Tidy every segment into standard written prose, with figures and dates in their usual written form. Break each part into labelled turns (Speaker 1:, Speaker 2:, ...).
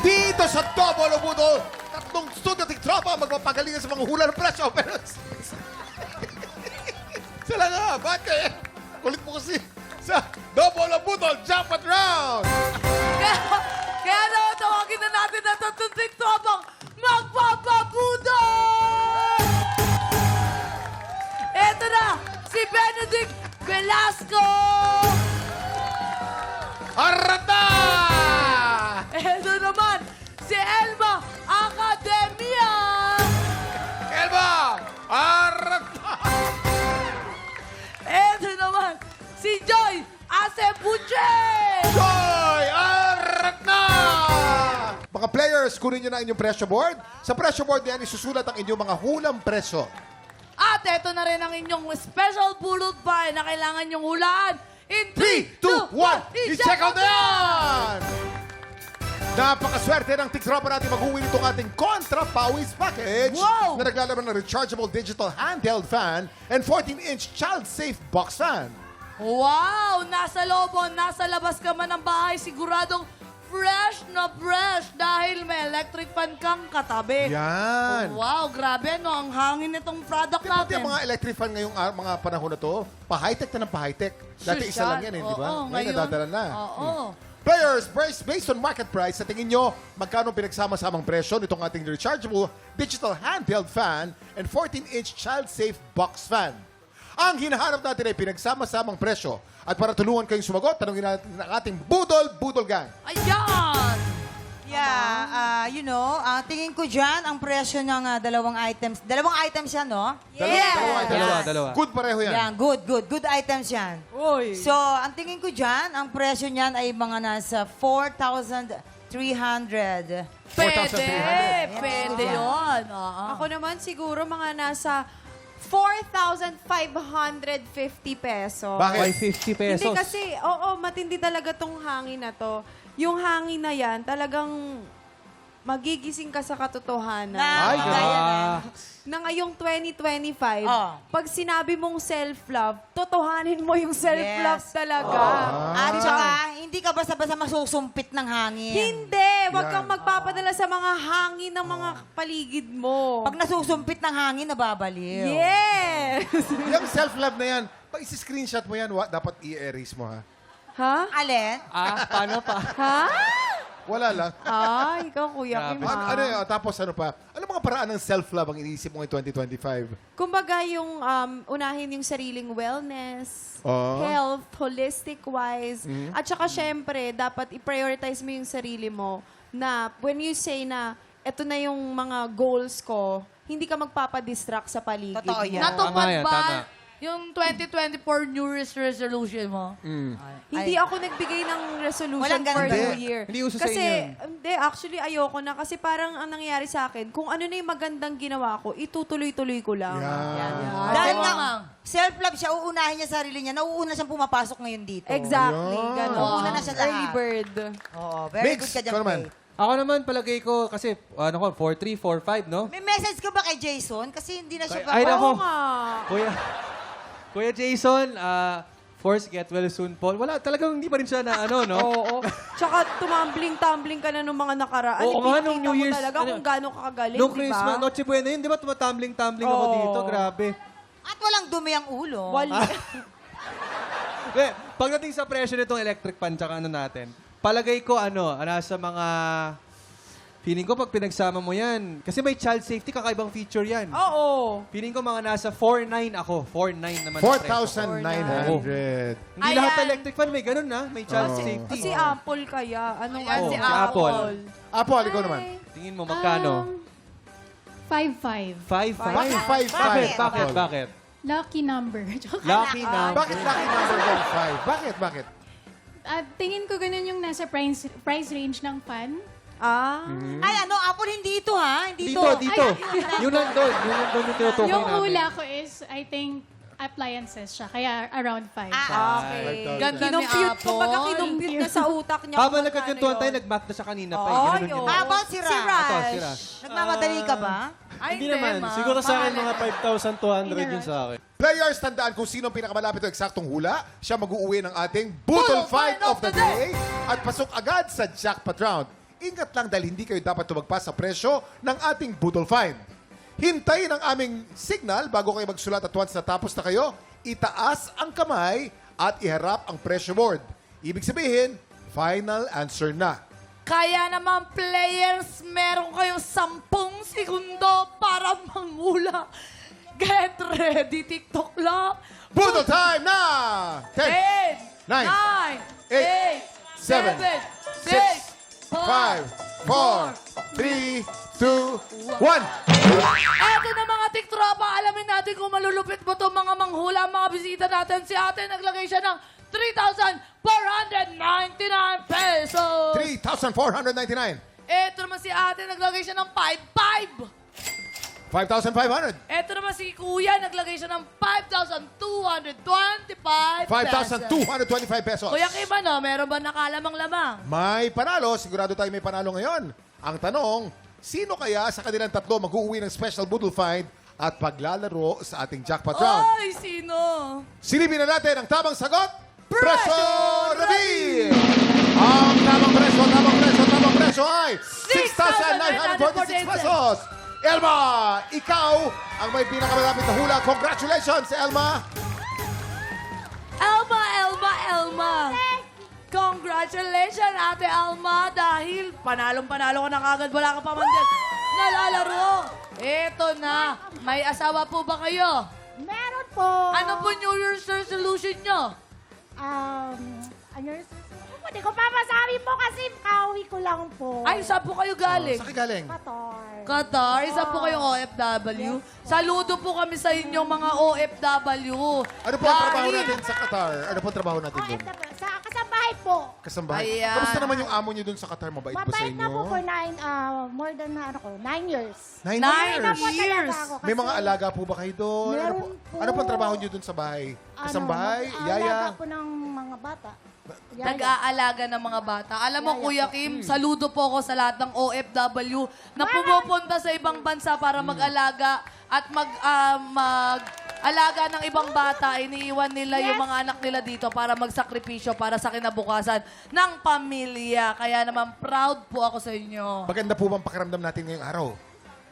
Speaker 1: Dito sa Double o Budol, tatlong studio tiktropa magpapagalingan sa mga hula ng presyo. Pero sila nga, bakit? Kulit mo kasi sa Double o Budol Jackpot Round.
Speaker 2: Kaya naman tawagin na natin na tatlong tiktopang magpapabudol! Eto na, si Benedict Velasco!
Speaker 1: Arata!
Speaker 2: Eto naman, si Elma Academia!
Speaker 1: Elba! Arata!
Speaker 2: Eto naman, si Joy Acebuche!
Speaker 1: Joy! Arata! Mga players, kunin nyo na inyong presyo board. Sa presyo board na yan, isusulat ang inyong mga hulang presyo.
Speaker 2: At eto na rin ang inyong special pulot pie na kailangan nyong hulaan. In
Speaker 1: 3, 2, 1, i-check out na yan! Napakaswerte ng tiktropa natin mag-uwi nitong ating Contra Pawis Package
Speaker 2: Wow!
Speaker 1: na naglalaman ng rechargeable digital handheld fan and 14-inch child-safe box fan.
Speaker 2: Wow! Nasa loob o nasa labas ka man ng bahay, siguradong fresh na fresh dahil may electric fan kang katabi.
Speaker 1: Yan!
Speaker 2: Wow, grabe no, ang hangin nitong product
Speaker 1: Di ba
Speaker 2: natin.
Speaker 1: mga electric fan ngayong mga panahon na to, pa-high-tech na ng pa-high-tech. Dati isa lang yan, di ba?
Speaker 2: Oo,
Speaker 1: Ngayon nadadala na.
Speaker 2: Oo.
Speaker 1: Players, based on market price, sa tingin nyo, magkano pinagsama-samang presyo nitong ating rechargeable digital handheld fan and 14-inch child-safe box fan? Ang hinahanap natin ay pinagsama-samang presyo. At para tulungan kayong sumagot, tanongin natin ang ating Budol Gang.
Speaker 2: Ayan!
Speaker 3: Yeah, tingin ko dyan, ang presyo ng dalawang items. Dalawang items yan, no?
Speaker 4: Dalawa.
Speaker 1: Good pareho yan.
Speaker 3: Yan, good. Good items yan.
Speaker 2: Uy.
Speaker 3: So, ang tingin ko dyan, ang presyo niyan ay mga nasa 4,300.
Speaker 2: Pwede yun. Oo.
Speaker 5: Ako naman siguro mga nasa 4,550 pesos.
Speaker 1: Bakit?
Speaker 4: 550 pesos.
Speaker 5: Hindi kasi, matindi talaga tong hangin na to. Yung hangin na yan, talagang magigising ka sa katotohanan.
Speaker 1: Ay,
Speaker 5: Na ngayong 2025,
Speaker 3: Oh.
Speaker 5: pag sinabi mong self-love, totohanin mo yung self-love
Speaker 3: Yes.
Speaker 5: talaga.
Speaker 3: At saka, hindi ka basta-basta masusumpit ng hangin.
Speaker 5: Hindi! Huwag
Speaker 1: Yan.
Speaker 5: kang magpapadala sa mga hangin ng mga paligid mo.
Speaker 3: Pag nasusumpit ng hangin, nababaliw.
Speaker 5: Yes!
Speaker 1: Yung self-love na yan, pag isi-screenshot mo yan, dapat i-erase mo, ha?
Speaker 5: Ha?
Speaker 3: Alin?
Speaker 4: Paano pa?
Speaker 5: Ha?
Speaker 1: Wala lang.
Speaker 5: Ikaw, Kuya Kim.
Speaker 1: Tapos ano pa? Ano mga paraan ng self-love ang iniisip mo ngayong 2025?
Speaker 5: Kumbaga yung unahin yung sariling wellness,
Speaker 1: Oh.
Speaker 5: health, holistic-wise. At saka syempre, dapat i-prioritize mo yung sarili mo na when you say na eto na yung mga goals ko, hindi ka magpapadistract sa paligid
Speaker 3: Totoo
Speaker 5: mo.
Speaker 3: yan.
Speaker 2: Natupad
Speaker 4: Tama yan,
Speaker 2: ba
Speaker 4: tama.
Speaker 2: yung 2024 New Year's resolution mo?
Speaker 5: Hindi ako nagbigay ng resolution
Speaker 3: Walang
Speaker 5: for
Speaker 3: ganun.
Speaker 5: New Year.
Speaker 4: Hindi uso sa
Speaker 5: kasi,
Speaker 4: inyo
Speaker 5: hindi, actually, ayoko na. Kasi parang ang nangyari sa akin, kung ano na yung magandang ginawa ko, itutuloy-tuloy ko lang.
Speaker 3: Dahil
Speaker 2: Oo,
Speaker 3: nga,
Speaker 2: ma'am.
Speaker 3: self-love siya, uunahin niya sarili niya. Nauuna siyang pumapasok ngayon dito.
Speaker 5: Exactly.
Speaker 1: Ayan.
Speaker 5: Ganon.
Speaker 3: Nauuna na siya lahat.
Speaker 5: Early bird.
Speaker 3: Oo, very
Speaker 1: Mix,
Speaker 3: good ka dyan,
Speaker 1: ikaw naman.
Speaker 3: Faith.
Speaker 4: Ako naman, palagay ko, kasi, 4-3, 4-5, no?
Speaker 3: May message ka ba kay Jason? Kasi hindi na siya
Speaker 4: Ay, nako.
Speaker 5: Oo nga.
Speaker 4: Kuya Jason, Force get well soon, Paul. Wala, talagang hindi pa rin siya na ano, no?
Speaker 5: Oo. Tsaka tumbling-tumbling ka na nung mga nakaraan.
Speaker 4: Oo nga, nung
Speaker 5: Ipinakita
Speaker 4: New
Speaker 5: mo
Speaker 4: Year's,
Speaker 5: talaga
Speaker 4: ano,
Speaker 5: kung gaano ka kagaling,
Speaker 4: Nung
Speaker 5: di
Speaker 4: Christmas,
Speaker 5: ba?
Speaker 4: Noche Buena yun, di ba tumatumbling-tumbling ako
Speaker 5: Oo.
Speaker 4: dito? Grabe.
Speaker 3: At walang dumi ang ulo.
Speaker 5: Wali.
Speaker 4: Pagdating sa presyo nitong electric fan, tsaka ano natin, palagay ko, nasa mga... Feeling ko pag pinagsama mo yan, kasi may child safety, kakaibang feature yan.
Speaker 5: Oo.
Speaker 4: Feeling ko mga nasa 4.9 ako. 4.9 naman. ang presyo.
Speaker 1: 4,900.
Speaker 4: Hindi lahat
Speaker 5: Ayan.
Speaker 4: electric fan may ganun na. May child safety.
Speaker 5: Si Apple kaya. Ano nga
Speaker 2: Ayan,
Speaker 5: si
Speaker 2: si
Speaker 5: Apple?
Speaker 1: Apple, ikaw naman.
Speaker 4: Tingin mo, magkano?
Speaker 6: 5-5.
Speaker 4: 5.5.
Speaker 1: 5,500.
Speaker 4: Bakit?
Speaker 6: Lucky number.
Speaker 4: Lucky na.
Speaker 1: Bakit lucky number 1,500? Bakit?
Speaker 6: At tingin ko ganun yung nasa price range ng fan.
Speaker 3: Ay, Apple, hindi ito, ha? Hindi
Speaker 4: Dito,
Speaker 3: ito.
Speaker 4: dito. Yung nandun yung tinutukoy
Speaker 6: Yung
Speaker 4: namin.
Speaker 6: hula ko is, I think, appliances siya. Kaya around 5.
Speaker 5: Okay.
Speaker 1: 5,000.
Speaker 5: Kinumpute.
Speaker 2: Apple.
Speaker 5: Kumbaga kinumpute na sa utak niya.
Speaker 4: Habang
Speaker 5: kung
Speaker 4: nagkakantuan
Speaker 5: magkano
Speaker 4: tayo,
Speaker 5: yun.
Speaker 4: nag-math na siya kanina pa.
Speaker 5: Ay,
Speaker 4: Ganun
Speaker 5: oo.
Speaker 4: yun.
Speaker 3: How about si
Speaker 5: Si
Speaker 3: Rash?
Speaker 4: Ito,
Speaker 5: Rash.
Speaker 4: sila.
Speaker 3: Nagmamadali ka ba?
Speaker 2: Ay,
Speaker 7: Hindi naman.
Speaker 2: ma'am.
Speaker 7: Siguro sa akin mga
Speaker 6: In
Speaker 7: 5,200
Speaker 6: a
Speaker 7: yun
Speaker 6: row.
Speaker 7: sa akin.
Speaker 1: Players, tandaan kung sino ang pinakamalapit ng eksaktong hula, siya mag-uuwi ng ating Budol Fight of the Day at pasok agad sa Jackpot Round. ingat lang dahil hindi kayo dapat tumagpas sa presyo ng ating Budol Fine. Hintayin ang aming signal bago kayo magsulat at once natapos na kayo, itaas ang kamay at iharap ang presyo board. Ibig sabihin, final answer na.
Speaker 2: Kaya naman, players, meron kayong 10 segundo para manghula. Get ready, TikTok lang.
Speaker 1: Budol time na! 10,
Speaker 2: 10,
Speaker 1: 9,
Speaker 2: 9, 8, 7, 6,
Speaker 1: 5, 4, 3, 2, 1.
Speaker 2: Eto na mga tiktropa, alamin natin kung malulupit mo itong mga manghula, mga bisita natin. Si ate naglagay siya ng 3,499 pesos.
Speaker 1: 3,499.
Speaker 2: Eto naman si ate naglagay siya ng 5,500.
Speaker 1: 5,500.
Speaker 2: Eto naman si kuya naglagay siya ng 5,225
Speaker 1: 5,225 pesos.
Speaker 2: Kuya Kim, ano, meron ba nakalamang-lamang?
Speaker 1: May panalo. Sigurado tayo may panalo ngayon. Ang tanong, sino kaya sa kanilang tatlo mag-uuwi ng special Budol Find at paglalaro sa ating jackpot round?
Speaker 2: Ay, sino?
Speaker 1: Silipin na natin ang tamang sagot. Presyo reveal! Ang tamang presyo ay 6,946 pesos. Elma, ikaw ang may pinakamalapit na hula. Congratulations, Elma!
Speaker 2: Elma. Congratulations, Ate Alma, dahil panalong-panalo ka na kagad. Wala ka pa man din nalalaro. Eto na. May asawa po ba kayo?
Speaker 7: Meron po.
Speaker 2: Ano po New Year's resolution nyo?
Speaker 7: Ano yung hindi ko pa masabi po kasi pauwi ko lang po.
Speaker 2: Ay, saan po kayo galing?
Speaker 1: Saan ka galing?
Speaker 7: Pator.
Speaker 2: Qatar, isa po kayong OFW. Saludo po kami sa inyong mga OFW.
Speaker 1: Ano po ang trabaho natin sa Qatar? Ano po ang trabaho natin doon?
Speaker 7: Sa kasambahay po.
Speaker 1: Kasambahay.
Speaker 2: Ayan.
Speaker 1: Kamusta naman yung amo niyo doon sa Qatar? Mabait ba sa
Speaker 7: Mabait
Speaker 1: inyo?
Speaker 7: na po for more than 9 years.
Speaker 1: 9
Speaker 2: Nine
Speaker 1: years.
Speaker 7: Po
Speaker 2: years.
Speaker 7: talaga ako
Speaker 1: May
Speaker 7: kasi
Speaker 1: mga alaga po ba kayo doon?
Speaker 7: Meron
Speaker 1: po?
Speaker 7: po.
Speaker 1: Ano po ang trabaho niyo doon sa bahay? Kasambahay? Yaya?
Speaker 7: Alaga po ng mga bata. Yaya.
Speaker 2: Nag-aalaga ng mga bata. Alam mo, Kuya Kim, saludo po ako sa lahat ng OFW na pumupunta sa ibang bansa para mag-alaga at mag-alaga ng ibang bata. Iniiwan nila yung mga anak nila dito para magsakripisyo para sa kinabukasan ng pamilya. Kaya naman, proud po ako sa inyo.
Speaker 1: Maganda po bang pakiramdam natin ngayong araw?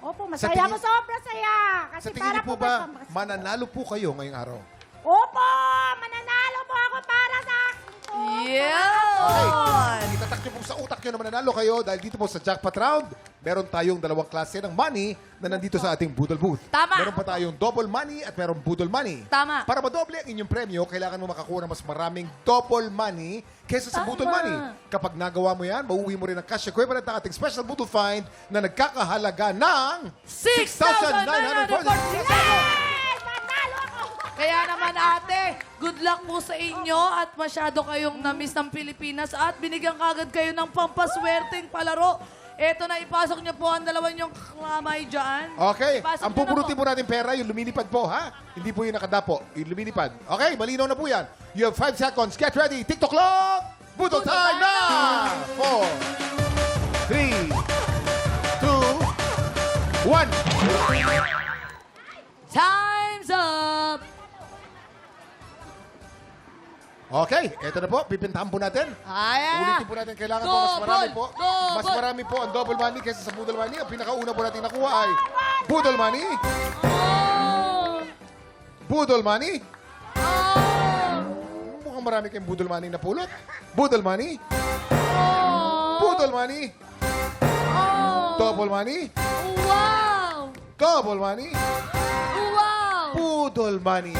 Speaker 7: Opo,
Speaker 1: Sa
Speaker 7: masaya
Speaker 1: tingin-
Speaker 7: po, sobra saya. Kasi
Speaker 1: Sa tingin
Speaker 7: para
Speaker 1: niyo po ba,
Speaker 7: mas-
Speaker 1: mananalo po kayo ngayong araw?
Speaker 7: Opo, mananalo po ako para sa akin po.
Speaker 2: Yeah!
Speaker 1: Itatak niyo po sa utak niyo na mananalo kayo dahil dito po sa jackpot round, meron tayong dalawang klase ng money na nandito sa ating Budol booth.
Speaker 2: Tama.
Speaker 1: Meron pa tayong double money at meron Budol money.
Speaker 2: Tama.
Speaker 1: Para madoble ang inyong premyo, kailangan mo makakuha ng mas maraming double money kaysa sa
Speaker 2: Tama.
Speaker 1: Budol money. Kapag nagawa mo yan, mauuwi mo rin ang cash equivalent ng ating special Budol find na nagkakahalaga ng
Speaker 2: 6,946
Speaker 7: Yes! Manalo ako!
Speaker 2: Kaya naman ate, good luck po sa inyo at masyado kayong na-miss ng Pilipinas at binigyan kagad kayo ng pampaswerteng palaro. Eto na, ipasok niyo po ang dalawa niyong kamay dyan.
Speaker 1: Okay,
Speaker 2: Ipasok
Speaker 1: ang
Speaker 2: niyo na
Speaker 1: pupurutin
Speaker 2: po.
Speaker 1: po natin pera, yung lumilipad po, ha? Hindi po yung nakadapo, yung lumilipad. Okay, malinaw na po yan. You have 5 seconds. Get ready. TikTok clock! Budol time na! 4, 3, 2, 1.
Speaker 2: Time's up!
Speaker 1: Okay, eto na po. Pipintahan po natin.
Speaker 2: Ayan.
Speaker 1: Ulitin po natin. Kailangan po mas marami po.
Speaker 2: Double!
Speaker 1: Mas marami po ang double money kaysa sa Budol money. Ang pinakauna po natin nakuha ay Budol money.
Speaker 2: Oh!
Speaker 1: Budol money.
Speaker 2: Oh!
Speaker 1: Mukhang marami kayong Budol money na pulot. Budol money.
Speaker 2: Oh!
Speaker 1: Budol money.
Speaker 2: Oh!
Speaker 1: Double money.
Speaker 2: Wow!
Speaker 1: Double money.
Speaker 2: Wow!
Speaker 1: Budol money.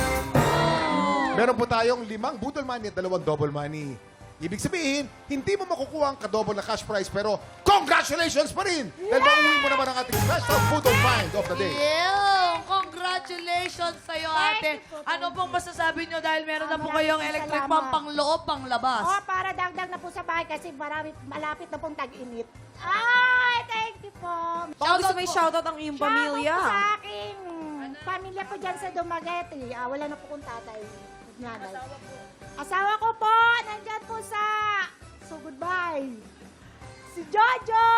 Speaker 1: Meron po tayong 5 budol money at 2 double money. Ibig sabihin, hindi mo makukuha ang kadouble na cash prize pero congratulations pa rin! Dahil mauwi mo naman ang ating special budol find of the day.
Speaker 2: Yeah! Congratulations sa'yo, ate. Ano pong masasabi nyo dahil meron na po kayong electric
Speaker 7: salamat.
Speaker 2: pump pang loob, pang labas?
Speaker 7: Oh, para dagdag na po sa bahay kasi malapit na pong tag-init. Ay, thank you po.
Speaker 3: Baka gusto may shoutout ang iyong pamilya.
Speaker 7: Shoutout po sa aking pamilya ko dyan sa Dumaguete. Wala na po kong tatay. Nanay. Asawa ko po, nandyan po sa... So, goodbye. Si Jojo!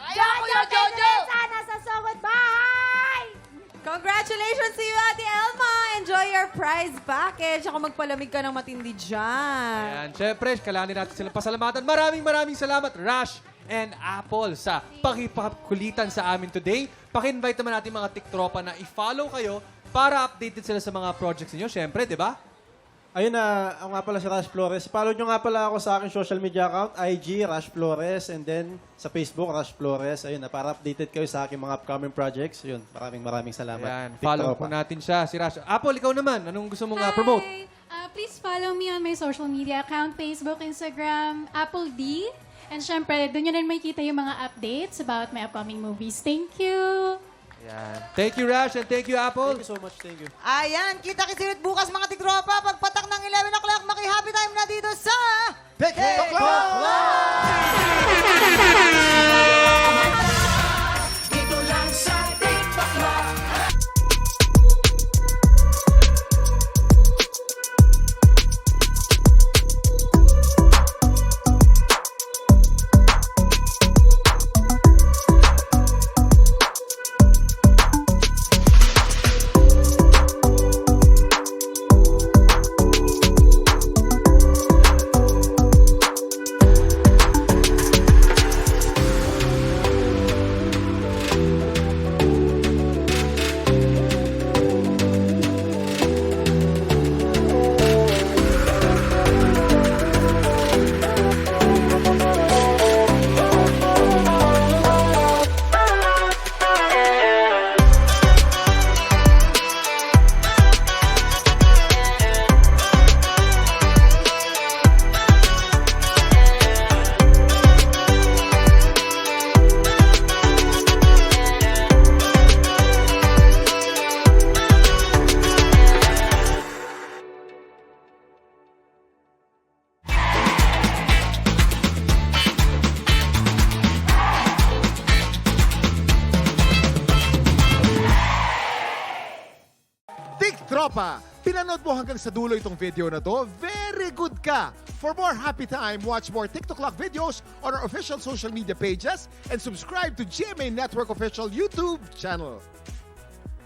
Speaker 2: Ayan, Kuya Jojo!
Speaker 7: Sana sa So, goodbye!
Speaker 3: Congratulations to you, Ate Elma! Enjoy your prize package. Ako magpalamig ka ng matindi dyan.
Speaker 4: Ayan, syempre, kailangan natin silang pasalamatan. Maraming salamat, Rush and Apple sa pakipakulitan sa amin today. Paki-invite naman natin mga tiktropa na i-follow kayo para updated sila sa mga projects niyo. Siyempre, di ba?
Speaker 8: Ayun na, ako nga pala si Rash Flores. Follow nyo nga pala ako sa aking social media account, IG, Rash Flores, and then sa Facebook, Rash Flores. Ayun na, para updated kayo sa aking mga upcoming projects. Yun, maraming salamat.
Speaker 4: Ayan,
Speaker 8: Big
Speaker 4: follow
Speaker 8: tropa.
Speaker 4: po natin siya, si Rash. Apple, ikaw naman. Anong gusto mong promote?
Speaker 6: Hi! Please follow me on my social media account, Facebook, Instagram, Apple D. And syempre, doon nyo rin makikita yung mga updates about my upcoming movies. Thank you!
Speaker 4: Ayan. Thank you, Rash, and thank you, Apple.
Speaker 8: Thank you so much, thank you.
Speaker 3: Ayan, kita-kisirit bukas mga tigropa. Pagpatak ng 11 o'clock, maki-happy time na dito sa...
Speaker 1: TikTok Live! Tropa, pinanood mo hanggang sa dulo itong video na to? Very good ka! For more happy time, watch more TikTok Clock videos on our official social media pages and subscribe to GMA Network official YouTube channel.